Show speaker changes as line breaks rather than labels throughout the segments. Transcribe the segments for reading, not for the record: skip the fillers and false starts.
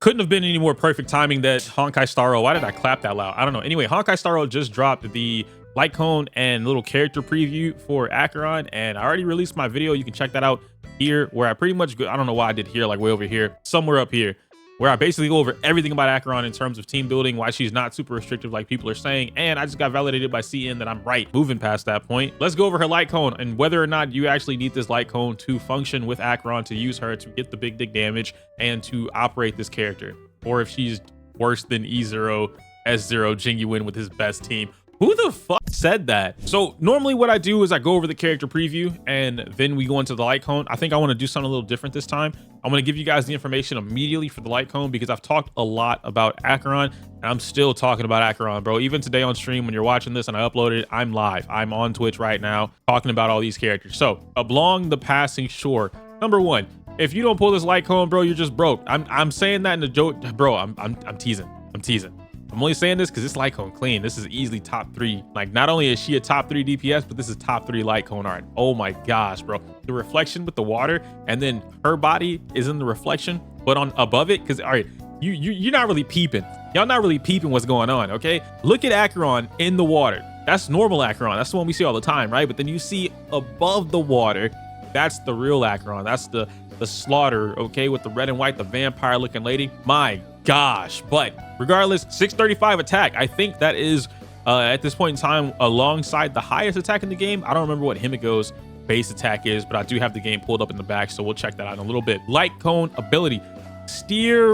Couldn't have been any more perfect timing that Honkai Star Rail. Why did I clap that loud? I don't know. Anyway, Honkai Star Rail just dropped the light cone and little character preview for Acheron, and I already released my video. You can check that out here, where I pretty much go, I don't know why I did here, like way over here, somewhere up here, where I basically go over everything about Acheron in terms of team building, why she's not super restrictive like people are saying, and I just got validated by CN that I'm right. Moving past that point, let's go over her light cone and whether or not you actually need this light cone to function with Acheron, to use her to get the big dick damage and to operate this character, or if she's worse than E0, S0, Jingyuin with his best team. Who the fuck said that? So normally what I do is I go over the character preview and then we go into the light cone. I think I want to do something a little different this time. I'm going to give you guys the information immediately for the light cone because I've talked a lot about Acheron and I'm still talking about Acheron, bro. Even today on stream when you're watching this and I uploaded it, I'm live. I'm on Twitch right now talking about all these characters. So along the passing shore, number one, if you don't pull this light cone, bro, you're just broke. I'm saying that in the joke, bro. I'm teasing. I'm teasing. I'm only saying this because this light cone clean. This is easily top 3. Like, not only is she a top 3 DPS, but this is top 3 light cone art. Oh my gosh, bro. The reflection with the water, and then her body is in the reflection, but on above it, because all right, you're not really peeping. Y'all not really peeping what's going on, okay? Look at Acheron in the water. That's normal Acheron. That's the one we see all the time, right? But then you see above the water, that's the real Acheron. That's the slaughter, okay, with the red and white, the vampire looking lady. My gosh. But regardless, 635 attack. I think that is at this point in time alongside the highest attack in the game. I don't remember what Himigo's base attack is, but I do have the game pulled up in the back, so we'll check that out in a little bit. Light cone ability, steer,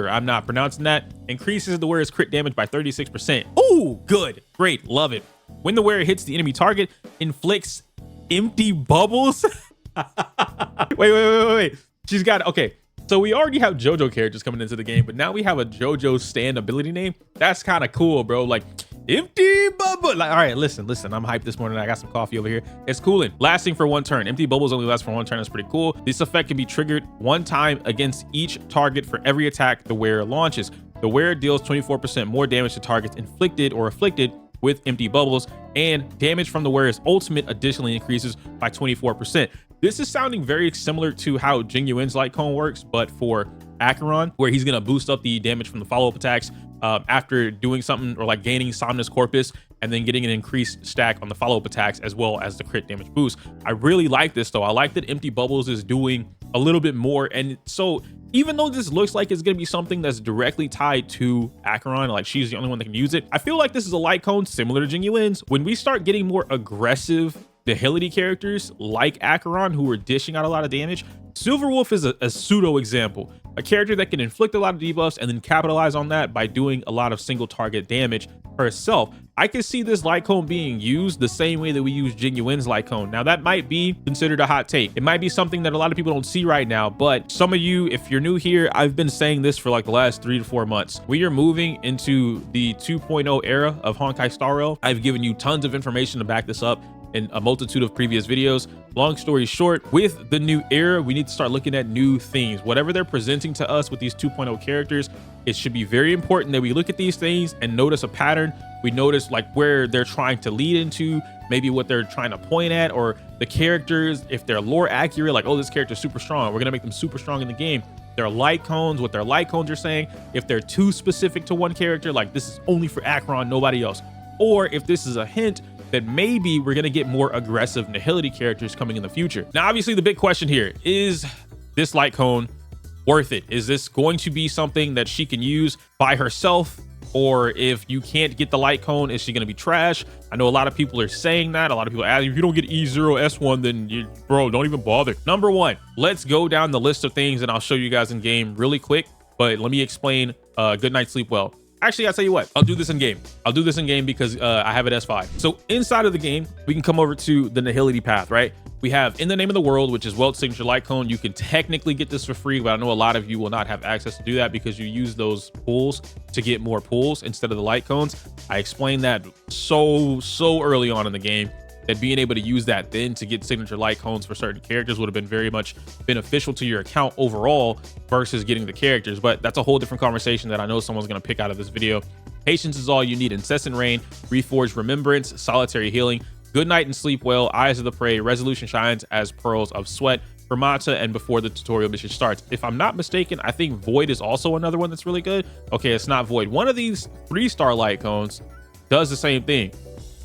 I'm not pronouncing that, increases the wearer's crit damage by 36%. Oh, good, great, love it. When the wearer hits the enemy target, inflicts empty bubbles. wait. She's got, okay. So we already have JoJo characters coming into the game, but now we have a JoJo stand ability name. That's kind of cool, bro. Like, empty bubble. Like, all right, listen. I'm hyped this morning. I got some coffee over here. It's cooling. Lasting for 1 turn. Empty bubbles only last for 1 turn. That's pretty cool. This effect can be triggered 1 time against each target for every attack the wearer launches. The wearer deals 24% more damage to targets inflicted or afflicted with empty bubbles, and damage from the wearer's ultimate additionally increases by 24%. This is sounding very similar to how Jingyuin's light cone works, but for Acheron, where he's gonna boost up the damage from the follow-up attacks after doing something, or like gaining Somnus Corpus and then getting an increased stack on the follow-up attacks as well as the crit damage boost. I really like this though. I like that Empty Bubbles is doing a little bit more, and so even though this looks like it's going to be something that's directly tied to Acheron, like she's the only one that can use it, I feel like this is a light cone similar to Jingyuin's. When we start getting more aggressive Nihility characters like Acheron who are dishing out a lot of damage, Silverwolf is a pseudo example, a character that can inflict a lot of debuffs and then capitalize on that by doing a lot of single target damage herself. I can see this light cone being used the same way that we use Jingyuin's light cone. Now that might be considered a hot take. It might be something that a lot of people don't see right now, but some of you, if you're new here, I've been saying this for like the last 3 to 4 months. We are moving into the 2.0 era of Honkai Star Rail. I've given you tons of information to back this up in a multitude of previous videos. Long story short, with the new era, we need to start looking at new things. Whatever they're presenting to us with these 2.0 characters, it should be very important that we look at these things and notice a pattern. We notice like where they're trying to lead into, maybe what they're trying to point at, or the characters, if they're lore accurate, like, oh, this character's super strong, we're gonna make them super strong in the game. Their light cones, what their light cones are saying, if they're too specific to one character, like this is only for Acheron, nobody else. Or if this is a hint that maybe we're gonna get more aggressive Nihility characters coming in the future. Now, obviously the big question here, is this light cone worth it? Is this going to be something that she can use by herself? Or if you can't get the light cone, is she gonna be trash? I know a lot of people are saying that. A lot of people ask, if you don't get E0 S1, then bro, don't even bother. Number one, let's go down the list of things and I'll show you guys in game really quick, but let me explain. Good night, sleep well. Actually, I'll tell you what, I'll do this in game. I'll do this in game because I have it S5. So inside of the game, we can come over to the Nihility path, right? We have In the Name of the World, which is Welt's signature light cone. You can technically get this for free, but I know a lot of you will not have access to do that because you use those pools to get more pools instead of the light cones. I explained that so early on in the game, that being able to use that then to get signature light cones for certain characters would have been very much beneficial to your account overall versus getting the characters. But that's a whole different conversation that I know someone's going to pick out of this video. Patience is all you need. Incessant Rain, Reforged Remembrance, Solitary Healing, Good Night and Sleep Well, Eyes of the Prey, Resolution shines as pearls of sweat. for Mata and before the tutorial mission starts. If I'm not mistaken, I think Void is also another one that's really good. Okay, it's not Void. One of these 3-star light cones does the same thing.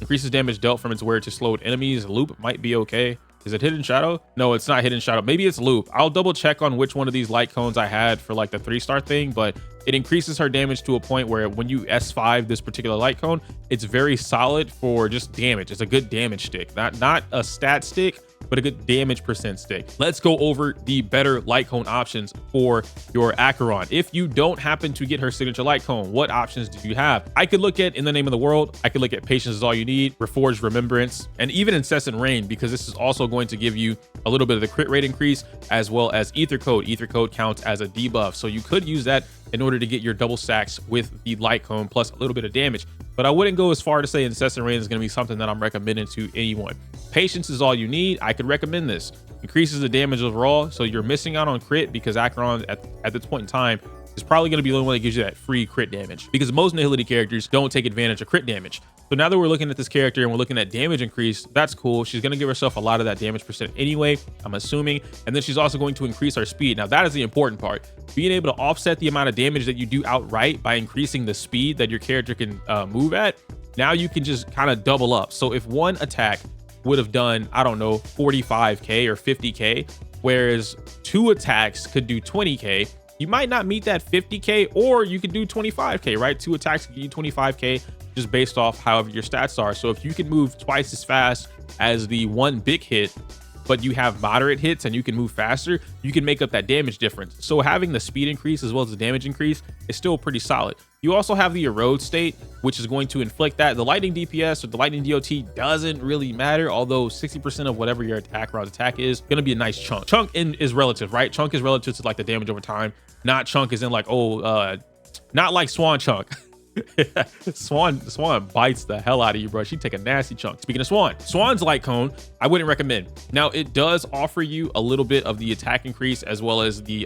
Increases damage dealt from its wearer to slowed enemies. Loop might be okay. Is it Hidden Shadow? No, it's not Hidden Shadow. Maybe it's Loop. I'll double check on which one of these light cones I had for like the 3-star thing, but it increases her damage to a point where when you S5 this particular light cone, it's very solid for just damage. It's a good damage stick, not a stat stick, but a good damage percent stick. Let's go over the better light cone options for your Acheron. If you don't happen to get her signature light cone, what options do you have? I could look at In the Name of the World. I could look at Patience is All You Need, Reforged Remembrance, and even Incessant Rain, because this is also going to give you a little bit of the crit rate increase, as well as Ether Code. Ether Code counts as a debuff, so you could use that in order to get your double stacks with the light cone plus a little bit of damage. But I wouldn't go as far to say Incessant Rain is going to be something that I'm recommending to anyone. Patience is All You Need. I could recommend this. Increases the damage overall, so you're missing out on crit because Acheron at this point in time is probably going to be the only one that gives you that free crit damage, because most Nihility characters don't take advantage of crit damage. So now that we're looking at this character and we're looking at damage increase, that's cool. She's going to give herself a lot of that damage percent anyway, I'm assuming. And then she's also going to increase our speed. Now that is the important part. Being able to offset the amount of damage that you do outright by increasing the speed that your character can move at. Now you can just kind of double up. So if one attack would have done, I don't know, 45k or 50k, whereas 2 attacks could do 20k, you might not meet that 50k, or you could do 25k, right? 2 attacks give you 25k just based off however your stats are. So if you can move twice as fast as the one big hit, but you have moderate hits and you can move faster, you can make up that damage difference. So having the speed increase as well as the damage increase is still pretty solid. You also have the erode state, which is going to inflict that. The lightning DPS or the lightning DOT doesn't really matter, although 60% of whatever your Acheron's attack is going to be a nice chunk. Chunk is relative, right? Chunk is relative to like the damage over time. Not chunk is in like, not like Swan chunk. Swan bites the hell out of you, bro. She'd take a nasty chunk. Speaking of Swan's light cone, I wouldn't recommend. Now it does offer you a little bit of the attack increase as well as the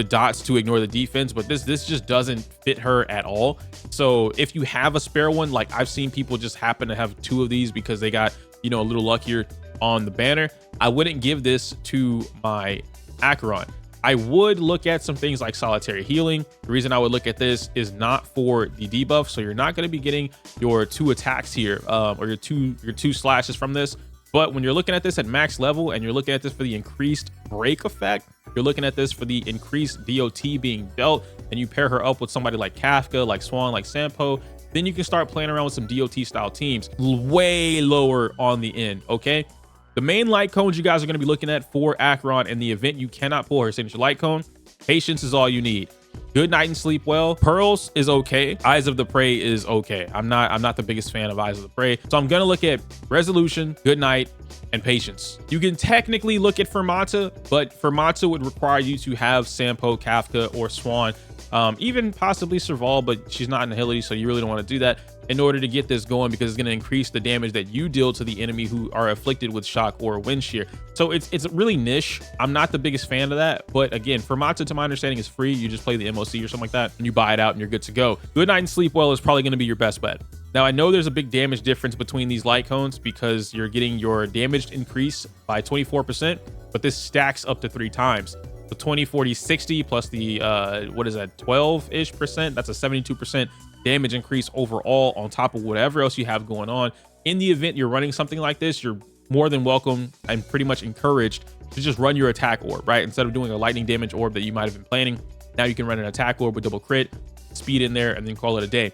dots to ignore the defense, but this just doesn't fit her at all. So if you have a spare one, like I've seen people just happen to have 2 of these because they got, you know, a little luckier on the banner, I wouldn't give this to my Acheron. I would look at some things like solitary healing. The reason I would look at this is not for the debuff, so you're not going to be getting your 2 attacks here, or your two slashes from this. But when you're looking at this at max level and you're looking at this for the increased break effect, you're looking at this for the increased DOT being dealt, and you pair her up with somebody like Kafka, like Swan, like Sampo, then you can start playing around with some DOT style teams way lower on the end. Okay. The main light cones you guys are going to be looking at for Acheron in the event you cannot pull her signature light cone. Patience is All You Need. Good Night and Sleep Well. Pearls is okay. Eyes of the Prey is okay. I'm not the biggest fan of Eyes of the Prey, so I'm gonna look at Resolution, Good Night, and Patience. You can technically look at Fermata, but Fermata would require you to have Sampo, Kafka, or Swan, even possibly Serval, but she's not in Nihility, so you really don't want to do that in order to get this going, because it's going to increase the damage that you deal to the enemy who are afflicted with shock or wind shear. So it's really niche. I'm not the biggest fan of that, but again, Fermata, to my understanding, is free. You just play the MOC or something like that and you buy it out and you're good to go. Good Night and Sleep Well is probably going to be your best bet. Now I know there's a big damage difference between these light cones because you're getting your damage increase by 24%, but this stacks up to 3 times. So 20, 40, 60 plus the what is that, 12-ish percent? That's a 72% damage increase overall on top of whatever else you have going on. In the event you're running something like this, you're more than welcome and pretty much encouraged to just run your attack orb, right? Instead of doing a lightning damage orb that you might have been planning, now you can run an attack orb with double crit, speed in there, and then call it a day.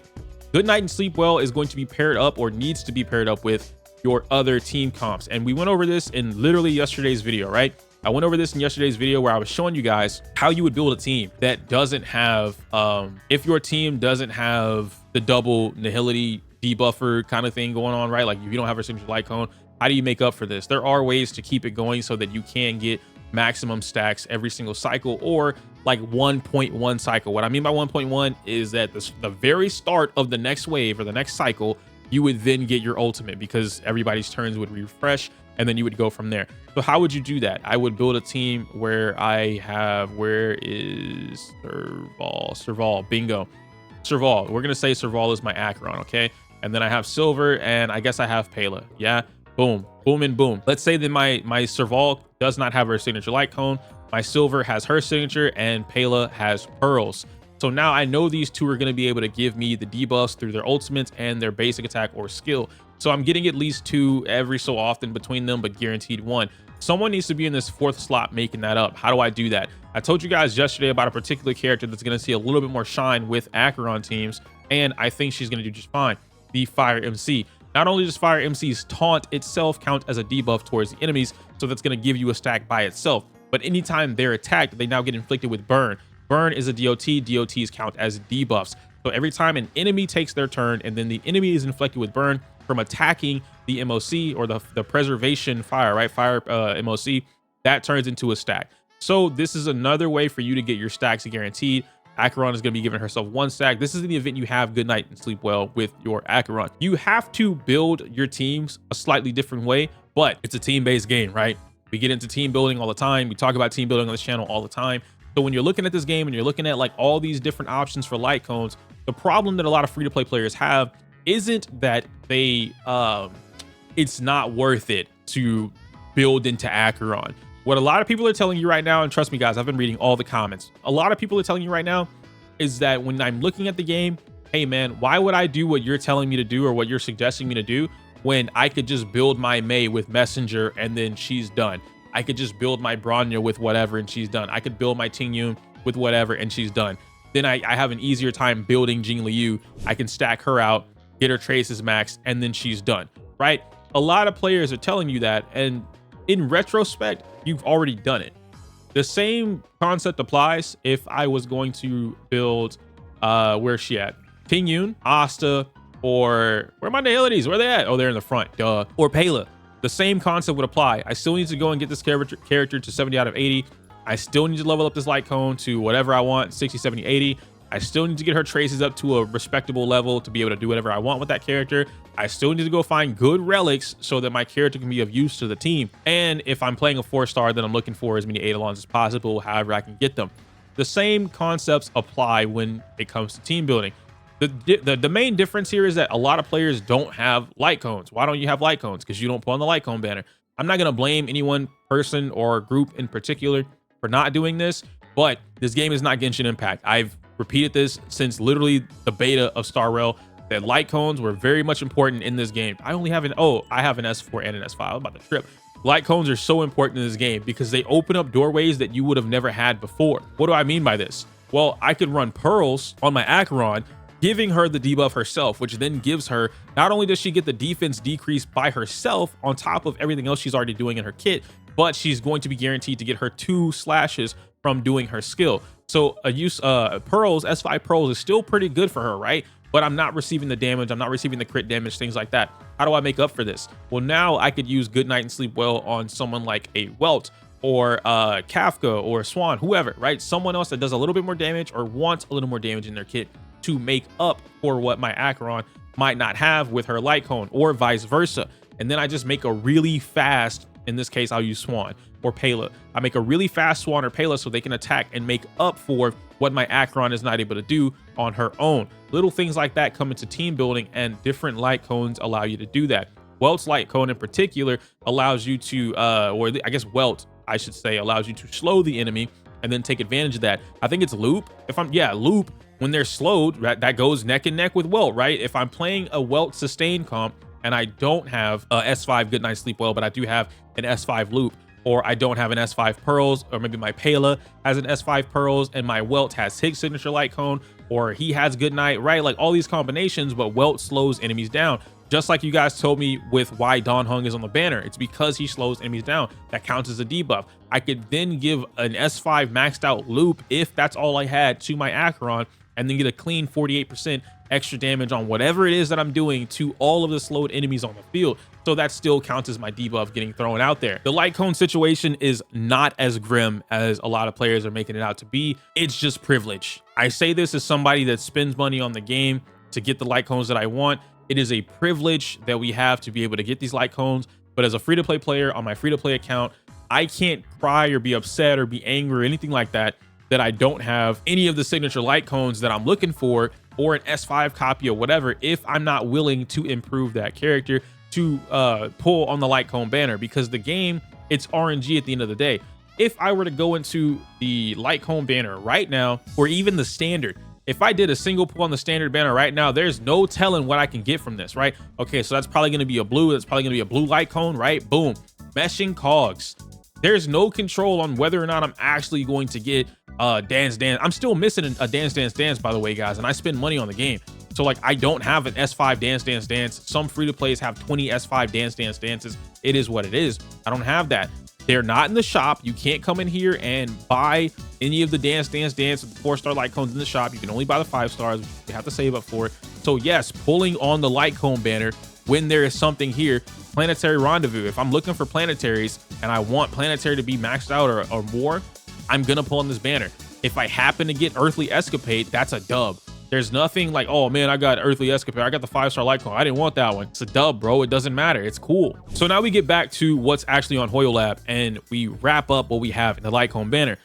Good Night and Sleep Well is going to be paired up, or needs to be paired up, with your other team comps. And we went over this in literally yesterday's video, right? I went over this in yesterday's video where I was showing you guys how you would build a team that doesn't have, if your team doesn't have the double Nihility debuffer kind of thing going on, right? Like if you don't have a signature light cone, how do you make up for this? There are ways to keep it going so that you can get maximum stacks every single cycle, or like 1.1 cycle. What I mean by 1.1 is that the very start of the next wave or the next cycle, you would then get your ultimate because everybody's turns would refresh, and then you would go from there. So how would you do that? I would build a team where I have, where is Serval, bingo. Serval, we're gonna say Serval is my Acheron, okay? And then I have Silver, and I guess I have Pela, yeah? boom, boom, and boom. Let's say that my Serval does not have her signature light cone. My Silver has her signature, and Pela has Pearls. So now I know these two are going to be able to give me the debuffs through their ultimates and their basic attack or skill. So I'm getting at least 2 every so often between them, but guaranteed 1. Someone needs to be in this 4th slot making that up. How do I do that? I told you guys yesterday about a particular character that's going to see a little bit more shine with Acheron teams, and I think she's going to do just fine. The Fire MC. Not only does Fire MC's taunt itself count as a debuff towards the enemies, so that's going to give you a stack by itself, but anytime they're attacked, they now get inflicted with Burn. Burn is a DOT. DOTs count as debuffs. So every time an enemy takes their turn and then the enemy is inflicted with Burn from attacking the MOC or the preservation fire, right? Fire MOC, that turns into a stack. So this is another way for you to get your stacks guaranteed. Acheron is going to be giving herself 1 stack. This is in the event you have good night and sleep well with your Acheron. You have to build your teams a slightly different way, but it's a team-based game, right? We get into team building all the time. We talk about team building on this channel all the time. So when you're looking at this game and you're looking at like all these different options for light cones, the problem that a lot of free-to-play players have isn't that they it's not worth it to build into Acheron. What a lot of people are telling you right now, and trust me guys, I've been reading all the comments, a lot of people are telling you right now is that when I'm looking at the game, hey man, why would I do what you're telling me to do or what you're suggesting me to do when I could just build my Mei with Messenger and then she's done? I could just build my Bronya with whatever and she's done. I could build my Tingyun with whatever and she's done. Then I have an easier time building Jing Liu. I can stack her out, get her traces maxed, and then she's done, right? A lot of players are telling you that, and in retrospect, you've already done it. The same concept applies if I was going to build, where's she at? Tingyun, Asta, or where are my Nihilities? Where are they at? Oh, they're in the front, duh. Or Pela. The same concept would apply. I still need to go and get this character to 70 out of 80. I still need to level up this light cone to whatever I want, 60, 70, 80. I still need to get her traces up to a respectable level to be able to do whatever I want with that character. I still need to go find good relics so that my character can be of use to the team. And if I'm playing a 4-star, then I'm looking for as many Eidolons as possible, however I can get them. The same concepts apply when it comes to team building. The main difference here is that a lot of players don't have light cones. Why don't you have light cones? Because you don't put on the light cone banner. I'm not going to blame any one person or group in particular for not doing this, but this game is not Genshin Impact. I've repeated this since literally the beta of Star Rail, that light cones were very much important in this game. I only have I have an S4 and an S5. I'm about to trip. Light cones are so important in this game because they open up doorways that you would have never had before. What do I mean by this? Well, I could run Pearls on my Acheron, giving her the debuff herself, which then gives her, not only does she get the defense decrease by herself on top of everything else she's already doing in her kit, but she's going to be guaranteed to get her 2 slashes from doing her skill. So Pearls, S5 Pearls is still pretty good for her, right? But I'm not receiving the damage, I'm not receiving the crit damage, things like that. How do I make up for this? Well, now I could use Good Night and Sleep Well on someone like a Welt or Kafka or Swan, whoever, right? Someone else that does a little bit more damage or wants a little more damage in their kit to make up for what my Acheron might not have with her light cone, or vice versa. And then I just make a really fast, in this case I'll use Swan or Pela. I make a really fast Swan or Pela so they can attack and make up for what my Acheron is not able to do on her own. Little things like that come into team building, and different light cones allow you to do that. Welt's light cone in particular allows you to, or I guess Welt, I should say, allows you to slow the enemy and then take advantage of that. I think it's Loop. Loop, when they're slowed, that goes neck and neck with Welt, right? If I'm playing a Welt sustain comp and I don't have a S5 Good Night Sleep Well, but I do have an S5 Loop, or I don't have an S5 Pearls, or maybe my Pela has an S5 Pearls and my Welt has his signature light cone, or he has Good Night, right? Like all these combinations, but Welt slows enemies down. Just like you guys told me with why Don Hung is on the banner. It's because he slows enemies down. That counts as a debuff. I could then give an S5 maxed out Loop, if that's all I had, to my Acheron, and then get a clean 48% extra damage on whatever it is that I'm doing to all of the slowed enemies on the field. So that still counts as my debuff getting thrown out there. The light cone situation is not as grim as a lot of players are making it out to be. It's just privilege. I say this as somebody that spends money on the game to get the light cones that I want. It is a privilege that we have to be able to get these light cones. But as a free-to-play player on my free-to-play account, I can't cry or be upset or be angry or anything like that I don't have any of the signature light cones that I'm looking for, or an S5 copy or whatever, if I'm not willing to improve that character to pull on the light cone banner, because the game, it's RNG at the end of the day. If I were to go into the light cone banner right now, or even the standard, if I did a single pull on the standard banner right now, there's no telling what I can get from this, right? Okay, so that's probably going to be a blue. That's probably going to be a blue light cone, right? Boom. Meshing cogs. There's no control on whether or not I'm actually going to get Dance Dance. I'm still missing a Dance Dance Dance, by the way, guys, and I spend money on the game. So like, I don't have an S5 Dance Dance Dance. Some free-to-plays have 20 S5 Dance Dance Dances. It is what it is. I don't have that. They're not in the shop. You can't come in here and buy any of the Dance Dance Dance with the 4-star light cones in the shop. You can only buy the 5 stars. You have to save up for it. So yes, pulling on the light cone banner when there is something here. Planetary Rendezvous. If I'm looking for planetaries and I want planetary to be maxed out or more, I'm gonna pull on this banner. If I happen to get Earthly Escapade, that's a dub. There's nothing like, oh man, I got Earthly Escapade, I got the 5-star light cone, I didn't want that one. It's a dub, bro. It doesn't matter. It's cool. So now we get back to what's actually on Hoyo Lab, and we wrap up what we have in the light cone banner.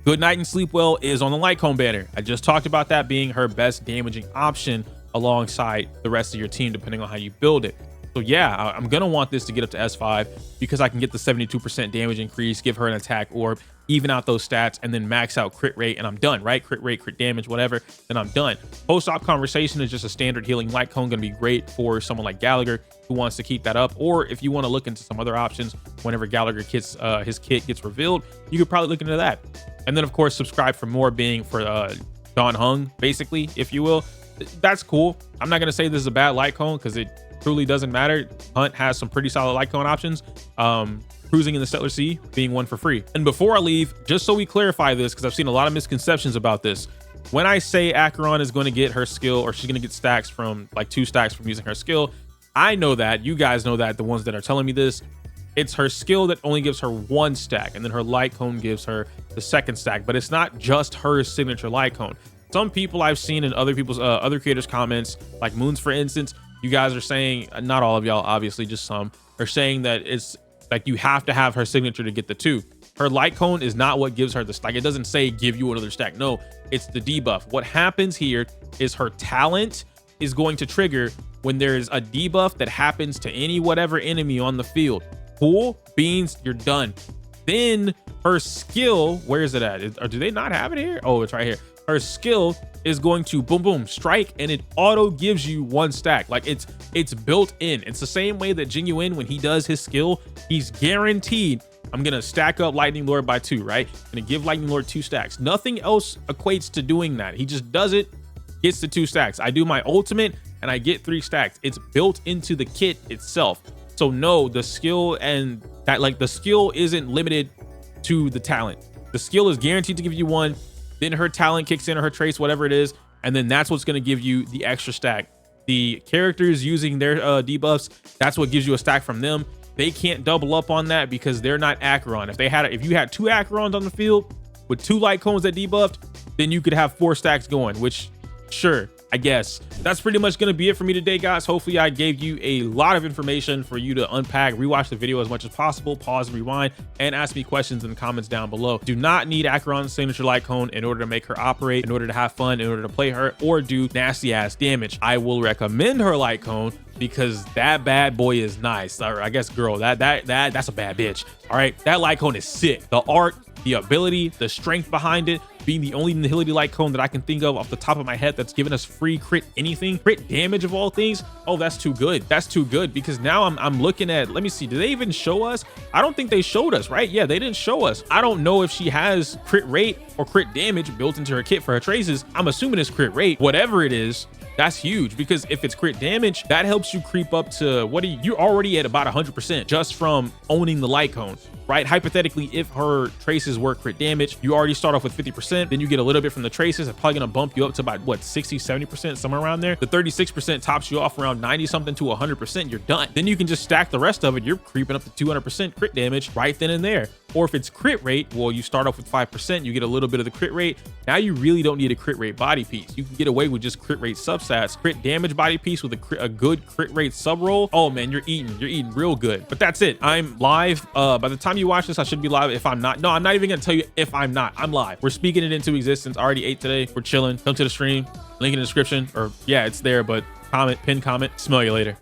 Good Night and Sleep Well is on the light cone banner. I just talked about that being her best damaging option alongside the rest of your team, depending on how you build it. So yeah, I'm gonna want this to get up to S5 because I can get the 72% damage increase, give her an attack orb, even out those stats, and then max out crit rate, and I'm done, right? Crit rate, crit damage, whatever, then I'm done. Post-op Conversation is just a standard healing light cone, gonna be great for someone like Gallagher who wants to keep that up, or if you want to look into some other options whenever Gallagher gets his kit gets revealed, you could probably look into that. And then of course, subscribe for more being for Don Hung, basically, if you will. That's cool. I'm not gonna say this is a bad light cone because it truly doesn't matter. Hunt has some pretty solid light cone options. Cruising in the Stellar Sea being one for free. And before I leave, just so we clarify this, because I've seen a lot of misconceptions about this, when I say Acheron is going to get her skill, or she's going to get stacks from like 2 stacks from using her skill, I know that, you guys know that, the ones that are telling me this, it's her skill that only gives her 1 stack, and then her light cone gives her the 2nd stack. But it's not just her signature light cone. Some people I've seen in other people's other creators' comments, like Moons for instance, you guys are saying, not all of y'all, obviously, just some, are saying that it's like you have to have her signature to get the 2. Her light cone is not what gives her the stack. It doesn't say give you another stack. No, it's the debuff. What happens here is her talent is going to trigger when there's a debuff that happens to any whatever enemy on the field. Cool beans, you're done. Then her skill, where is it at? Or do they not have it here? Oh, it's right here. Her skill is going to boom boom strike, and it auto gives you 1 stack. Like it's built in. It's the same way that Genuine, when he does his skill, he's guaranteed, I'm gonna stack up Lightning Lord by 2, right? I'm gonna give Lightning Lord 2 stacks. Nothing else equates to doing that. He just does it, gets the 2 stacks. I do my ultimate and I get 3 stacks. It's built into the kit itself. So no, the skill and that, like, the skill isn't limited to the talent. The skill is guaranteed to give you 1. Then her talent kicks in, or her trace, whatever it is, and then that's what's going to give you the extra stack. The characters using their debuffs, that's what gives you a stack from them. They can't double up on that because they're not Acheron. If you had 2 Acherons on the field with 2 light cones that debuffed, then you could have 4 stacks going, which, sure, I guess. That's pretty much going to be it for me today, guys. Hopefully I gave you a lot of information for you to unpack, rewatch the video as much as possible, pause and rewind, and ask me questions in the comments down below. Do not need Acheron's signature light cone in order to make her operate, in order to have fun, in order to play her, or do nasty ass damage. I will recommend her light cone because that bad boy is nice. Or I guess girl, that's a bad bitch. All right, that light cone is sick. The art, the ability, the strength behind it, being the only nihility light cone that I can think of off the top of my head that's given us free crit anything, crit damage of all things. Oh, that's too good. That's too good, because now I'm looking at, let me see, did they even show us? I don't think they showed us, right? Yeah, they didn't show us. I don't know if she has crit rate or crit damage built into her kit for her traces. I'm assuming it's crit rate. Whatever it is, that's huge, because if it's crit damage, that helps you creep up to, what are you're already at about 100% just from owning the light cone, right? Hypothetically, if her traces were crit damage, you already start off with 50%, then you get a little bit from the traces. It's probably gonna bump you up to about, what, 60, 70%, somewhere around there. The 36% tops you off around 90 something to 100%, you're done. Then you can just stack the rest of it. You're creeping up to 200% crit damage right then and there. Or if it's crit rate, well, you start off with 5%, you get a little bit of the crit rate. Now you really don't need a crit rate body piece. You can get away with just crit rate substats. Crit damage body piece with a good crit rate sub roll. Oh man, you're eating real good. But that's it. I'm live. By the time you watch this, I should be live. If I'm not, no, I'm not even gonna tell you if I'm not. I'm live. We're speaking it into existence. I already ate today. We're chilling. Come to the stream. Link in the description, or yeah, it's there, but comment, pin comment. Smell you later.